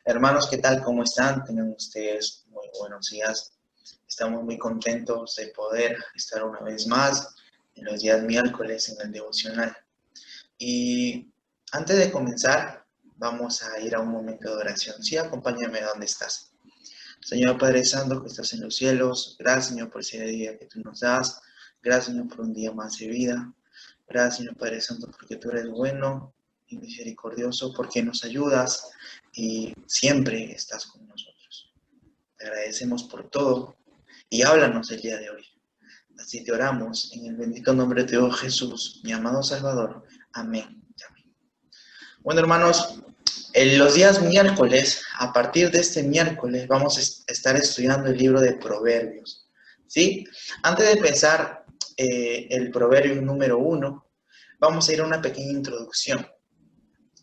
Hermanos, ¿qué tal? ¿Cómo están? Tengan ustedes muy buenos días. Estamos muy contentos de poder estar una vez más en los días miércoles en el devocional. Y antes de comenzar, vamos a ir a un momento de oración. Sí, acompáñame a donde estás. Señor Padre Santo, que estás en los cielos, gracias, Señor, por ese día que tú nos das. Gracias, Señor, por un día más de vida. Gracias, Señor Padre Santo, porque tú eres bueno y misericordioso, porque nos ayudas y siempre estás con nosotros. Te agradecemos por todo y háblanos el día de hoy. Así te oramos en el bendito nombre de Dios Jesús, mi amado Salvador. Amén. Amén. Bueno, hermanos, en los días miércoles, a partir de este miércoles, vamos a estar estudiando el libro de Proverbios. ¿Sí? Antes de empezar el proverbio número 1, vamos a ir a una pequeña introducción.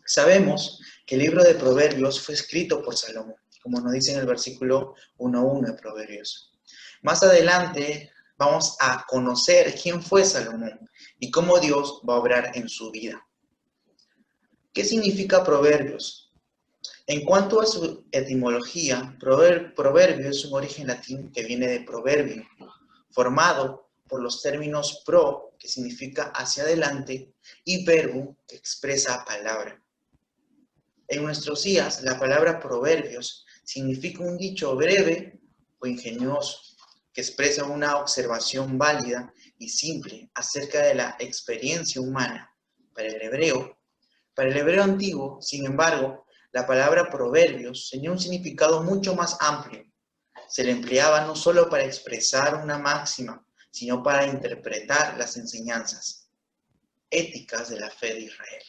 Sabemos que el libro de Proverbios fue escrito por Salomón, como nos dice en el versículo 1.1 de Proverbios. Más adelante vamos a conocer quién fue Salomón y cómo Dios va a obrar en su vida. ¿Qué significa Proverbios? En cuanto a su etimología, proverbio es un origen latín que viene de proverbio, formado por los términos pro, que significa hacia adelante, y verbo, que expresa palabra. En nuestros días, la palabra proverbios significa un dicho breve o ingenioso, que expresa una observación válida y simple acerca de la experiencia humana. Para el hebreo antiguo, sin embargo, la palabra proverbios tenía un significado mucho más amplio. Se le empleaba no solo para expresar una máxima, sino para interpretar las enseñanzas éticas de la fe de Israel.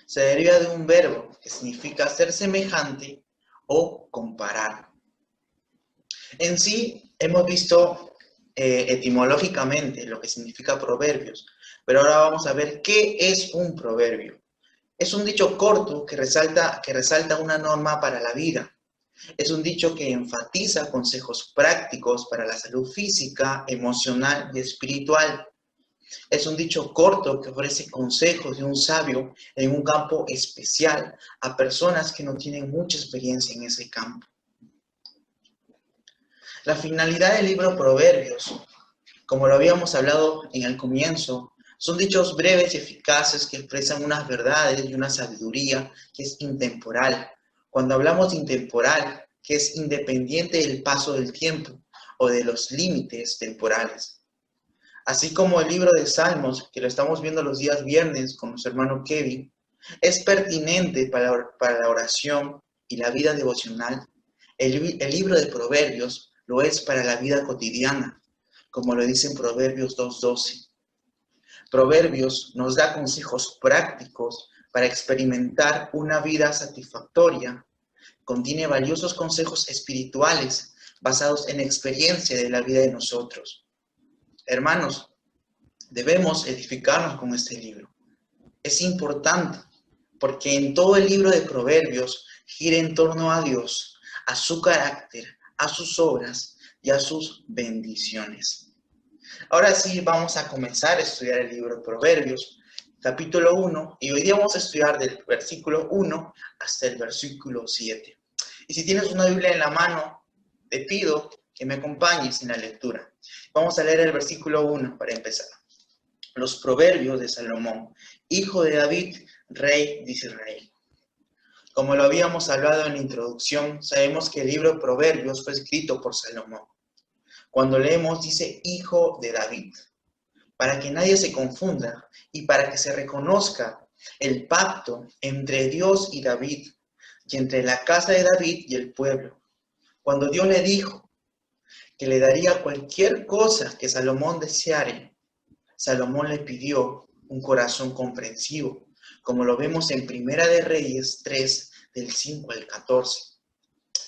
Se deriva de un verbo que significa ser semejante o comparar. En sí, hemos visto etimológicamente lo que significa proverbios, pero ahora vamos a ver qué es un proverbio. Es un dicho corto que resalta una norma para la vida. Es un dicho que enfatiza consejos prácticos para la salud física, emocional y espiritual. Es un dicho corto que ofrece consejos de un sabio en un campo especial a personas que no tienen mucha experiencia en ese campo. La finalidad del libro Proverbios, como lo habíamos hablado en el comienzo, son dichos breves y eficaces que expresan unas verdades y una sabiduría que es intemporal. Cuando hablamos de intemporal, que es independiente del paso del tiempo o de los límites temporales. Así como el libro de Salmos, que lo estamos viendo los días viernes con nuestro hermano Kevin, es pertinente para la oración y la vida devocional. El libro de Proverbios lo es para la vida cotidiana, como lo dice en Proverbios 2.12. Proverbios nos da consejos prácticos para experimentar una vida satisfactoria. Contiene valiosos consejos espirituales basados en experiencia de la vida de nosotros. Hermanos, debemos edificarnos con este libro. Es importante porque en todo el libro de Proverbios gira en torno a Dios, a su carácter, a sus obras y a sus bendiciones. Ahora sí, vamos a comenzar a estudiar el libro de Proverbios, capítulo 1, y hoy día vamos a estudiar del versículo 1 hasta el versículo 7. Y si tienes una Biblia en la mano, te pido que me acompañes en la lectura. Vamos a leer el versículo 1 para empezar. Los proverbios de Salomón, hijo de David, rey de Israel. Como lo habíamos hablado en la introducción, sabemos que el libro de Proverbios fue escrito por Salomón. Cuando leemos dice hijo de David, para que nadie se confunda y para que se reconozca el pacto entre Dios y David y entre la casa de David y el pueblo. Cuando Dios le dijo que le daría cualquier cosa que Salomón deseare, Salomón le pidió un corazón comprensivo, como lo vemos en Primera de Reyes 3, del 5 al 14.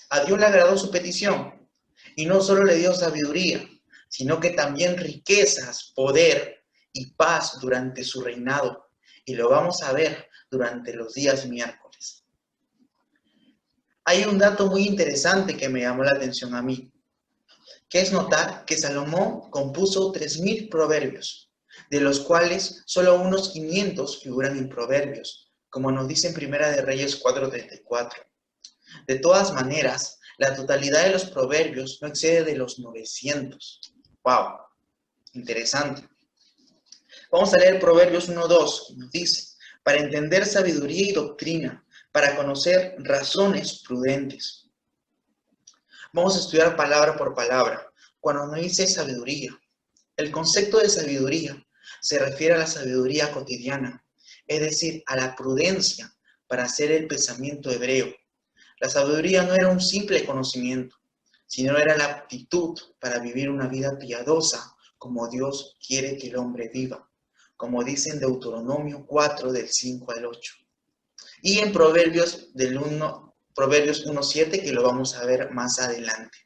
A Dios le agradó su petición, y no solo le dio sabiduría, sino que también riquezas, poder y paz durante su reinado. Y lo vamos a ver durante los días miércoles. Hay un dato muy interesante que me llamó la atención a mí, que es notar que Salomón compuso 3.000 proverbios, de los cuales solo unos 500 figuran en Proverbios, como nos dice en Primera de Reyes 4:34. De todas maneras, la totalidad de los proverbios no excede de los 900. ¡Wow! Interesante. Vamos a leer Proverbios 1:2, que nos dice, para entender sabiduría y doctrina, para conocer razones prudentes. Vamos a estudiar palabra por palabra. Cuando nos dice sabiduría, el concepto de sabiduría se refiere a la sabiduría cotidiana, es decir, a la prudencia para hacer el pensamiento hebreo. La sabiduría no era un simple conocimiento, sino era la aptitud para vivir una vida piadosa como Dios quiere que el hombre viva, como dice en Deuteronomio 4, del 5 al 8. Y en Proverbios 1:7, que lo vamos a ver más adelante.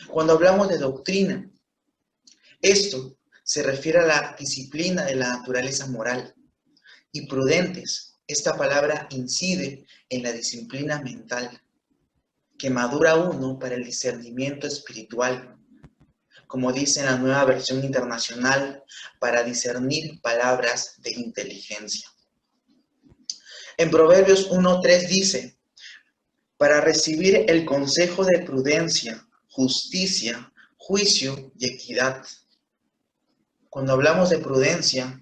Cuando hablamos de doctrina, esto se refiere a la disciplina de la naturaleza moral. Y prudentes, esta palabra incide en la disciplina mental, que madura uno para el discernimiento espiritual, como dice en la Nueva Versión Internacional, para discernir palabras de inteligencia. En Proverbios 1:3 dice, para recibir el consejo de prudencia, justicia, juicio y equidad. Cuando hablamos de prudencia,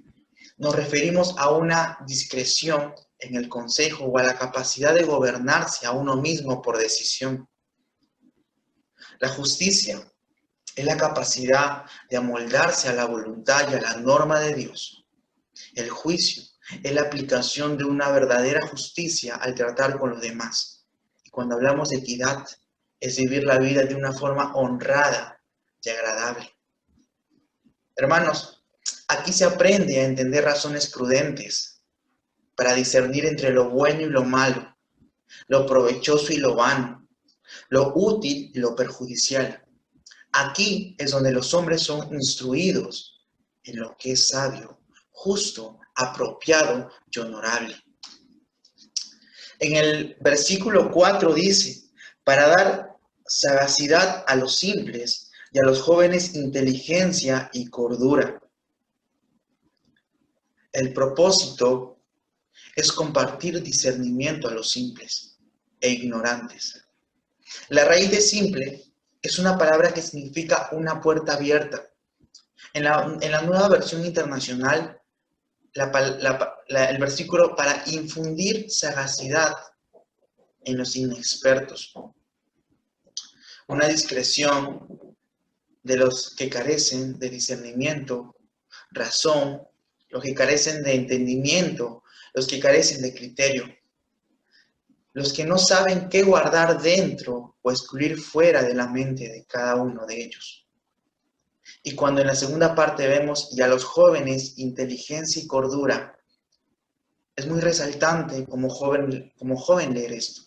nos referimos a una discreción en el consejo o a la capacidad de gobernarse a uno mismo por decisión. La justicia es la capacidad de amoldarse a la voluntad y a la norma de Dios. El juicio es la aplicación de una verdadera justicia al tratar con los demás. Y cuando hablamos de equidad, es vivir la vida de una forma honrada y agradable. Hermanos, aquí se aprende a entender razones prudentes para discernir entre lo bueno y lo malo, lo provechoso y lo vano, lo útil y lo perjudicial. Aquí es donde los hombres son instruidos en lo que es sabio, justo, apropiado y honorable. En el versículo 4 dice, para dar sagacidad a los simples y a los jóvenes inteligencia y cordura. El propósito es compartir discernimiento a los simples e ignorantes. La raíz de simple es una palabra que significa una puerta abierta. En la Nueva Versión Internacional, el versículo para infundir sagacidad en los inexpertos. Una discreción de los que carecen de discernimiento, razón, los que carecen de entendimiento, los que carecen de criterio, los que no saben qué guardar dentro o excluir fuera de la mente de cada uno de ellos. Y cuando en la segunda parte vemos y a los jóvenes inteligencia y cordura, es muy resaltante como joven leer esto.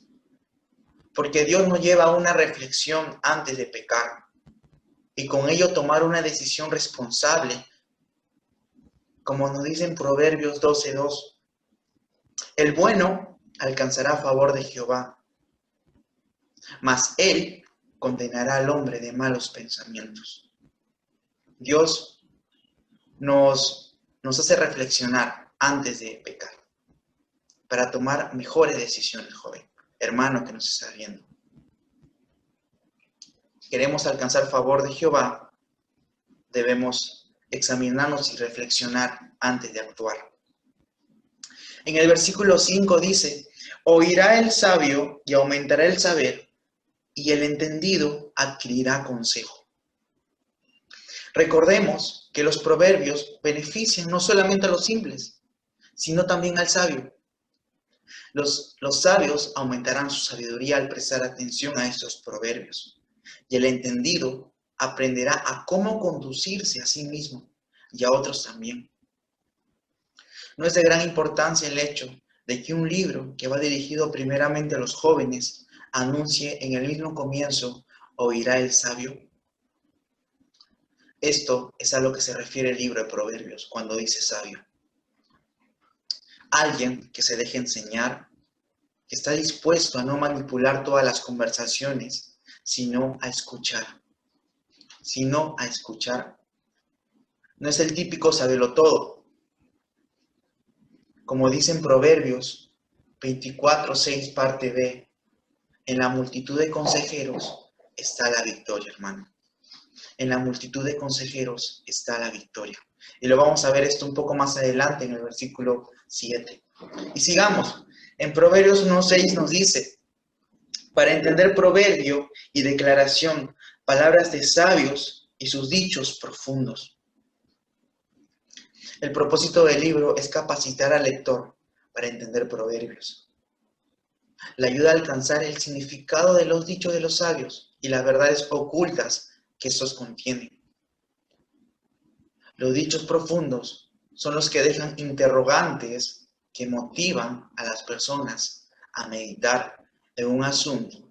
Porque Dios nos lleva a una reflexión antes de pecar y con ello tomar una decisión responsable, como nos dice en Proverbios 12:2. El bueno alcanzará favor de Jehová, mas él condenará al hombre de malos pensamientos. Dios nos hace reflexionar antes de pecar, para tomar mejores decisiones, joven, hermano que nos está viendo. Queremos alcanzar favor de Jehová, debemos examinarnos y reflexionar antes de actuar. En el versículo 5 dice, oirá el sabio y aumentará el saber, y el entendido adquirirá consejo. Recordemos que los proverbios benefician no solamente a los simples, sino también al sabio. Los sabios aumentarán su sabiduría al prestar atención a estos proverbios, y el entendido aprenderá a cómo conducirse a sí mismo y a otros también. No es de gran importancia el hecho de que un libro que va dirigido primeramente a los jóvenes anuncie en el mismo comienzo, oirá el sabio. Esto es a lo que se refiere el libro de Proverbios cuando dice sabio. Alguien que se deje enseñar, que está dispuesto a no manipular todas las conversaciones, sino a escuchar. No es el típico sabelotodo. Como dicen Proverbios 24:6 parte B, En la multitud de consejeros está la victoria, hermano. En la multitud de consejeros está la victoria. Y lo vamos a ver esto un poco más adelante en el versículo 7. Y sigamos. En Proverbios 1:6 nos dice: para entender proverbio y declaración, palabras de sabios y sus dichos profundos. El propósito del libro es capacitar al lector para entender proverbios. Le ayuda a alcanzar el significado de los dichos de los sabios y las verdades ocultas que estos contienen. Los dichos profundos son los que dejan interrogantes que motivan a las personas a meditar en un asunto.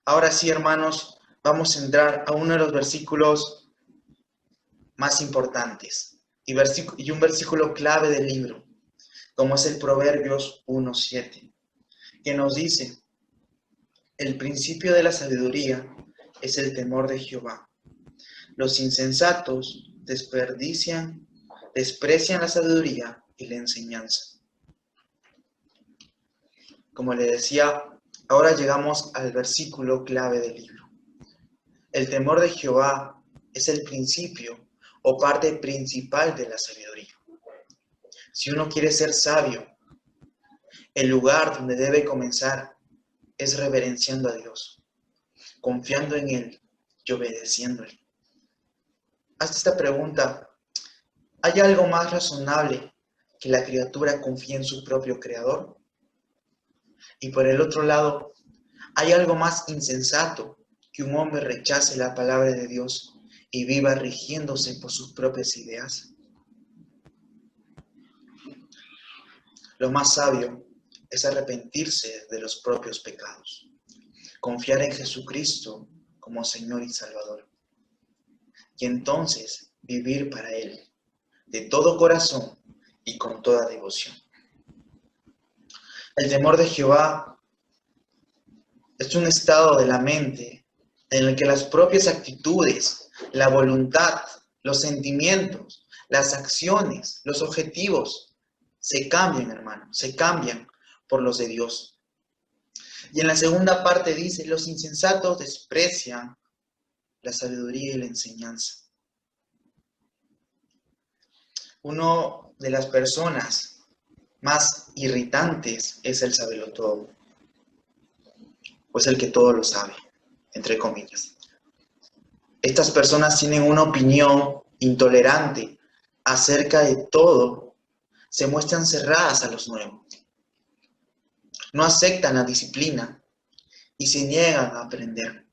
Ahora sí, hermanos, vamos a entrar a uno de los versículos más importantes y un versículo clave del libro, como es el Proverbios 1:7, que nos dice: el principio de la sabiduría es el temor de Jehová. Los insensatos desprecian la sabiduría y la enseñanza. Como le decía, ahora llegamos al versículo clave del libro. El temor de Jehová es el principio o parte principal de la sabiduría. Si uno quiere ser sabio, el lugar donde debe comenzar es reverenciando a Dios, confiando en Él y obedeciéndole. Hazte esta pregunta: ¿hay algo más razonable que la criatura confíe en su propio creador? Y por el otro lado, ¿hay algo más insensato que un hombre rechace la palabra de Dios y viva rigiéndose por sus propias ideas? Lo más sabio es arrepentirse de los propios pecados, confiar en Jesucristo como Señor y Salvador, y entonces vivir para Él de todo corazón y con toda devoción. El temor de Jehová es un estado de la mente en el que las propias actitudes, la voluntad, los sentimientos, las acciones, los objetivos se cambian, hermano, se cambian por los de Dios. Y en la segunda parte dice: los insensatos desprecian la sabiduría y la enseñanza. Una de las personas más irritantes es el sabelotodo, pues el que todo lo sabe, entre comillas. Estas personas tienen una opinión intolerante acerca de todo, se muestran cerradas a los nuevos, no aceptan la disciplina y se niegan a aprender.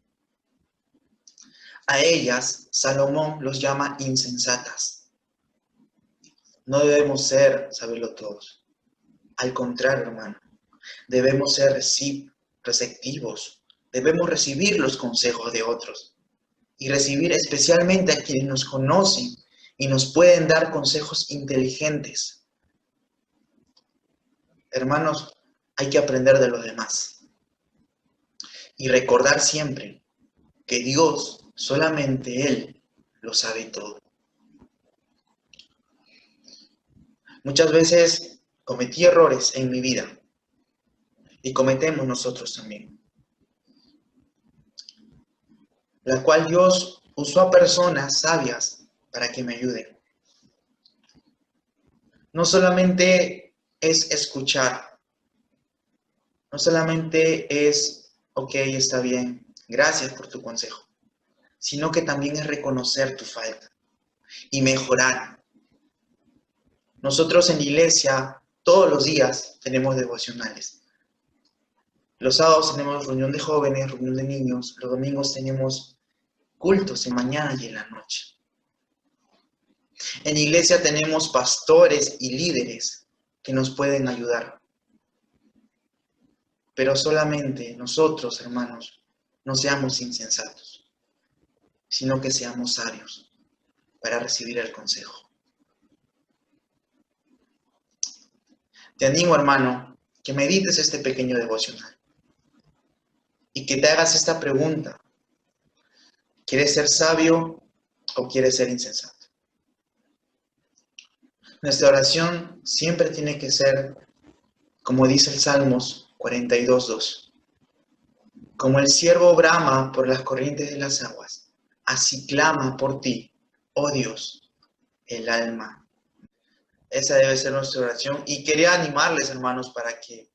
A ellas, Salomón los llama insensatas. No debemos ser sabelotodos. Al contrario, hermano, debemos ser receptivos. Debemos recibir los consejos de otros y recibir especialmente a quienes nos conocen y nos pueden dar consejos inteligentes. Hermanos, hay que aprender de los demás y recordar siempre que Dios, solamente Él, lo sabe todo. Muchas veces cometí errores en mi vida y cometemos nosotros también, la cual Dios usó a personas sabias para que me ayuden. No solamente es escuchar, no solamente es, ok, está bien, gracias por tu consejo, sino que también es reconocer tu falta y mejorar. Nosotros en la iglesia todos los días tenemos devocionales. Los sábados tenemos reunión de jóvenes, reunión de niños, los domingos tenemos cultos en mañana y en la noche. En la iglesia tenemos pastores y líderes que nos pueden ayudar. Pero solamente nosotros, hermanos, no seamos insensatos, sino que seamos sabios para recibir el consejo. Te animo, hermano, que medites este pequeño devocional y que te hagas esta pregunta: ¿quieres ser sabio o quieres ser insensato? Nuestra oración siempre tiene que ser Como dice el Salmos 42:2. Como el ciervo brama por las corrientes de las aguas, así clama por ti, oh Dios, el alma. Esa debe ser nuestra oración. Y quería animarles, hermanos, para que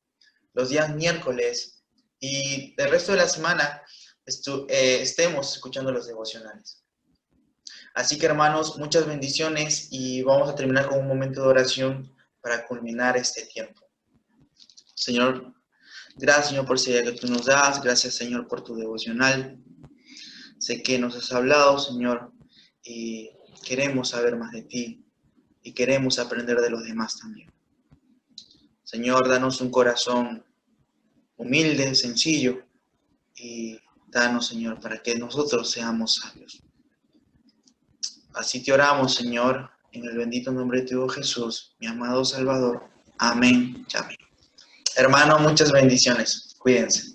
los días miércoles y el resto de la semana estemos escuchando los devocionales. Así que, hermanos, muchas bendiciones y vamos a terminar con un momento de oración para culminar este tiempo. Señor, gracias, Señor, por ese día que tú nos das. Gracias, Señor, por tu devocional. Sé que nos has hablado, Señor, y queremos saber más de ti y queremos aprender de los demás también. Señor, danos un corazón humilde, sencillo, y danos, Señor, para que nosotros seamos sabios. Así te oramos, Señor, en el bendito nombre de tu Hijo Jesús, mi amado Salvador. Amén. Amén. Hermano, muchas bendiciones. Cuídense.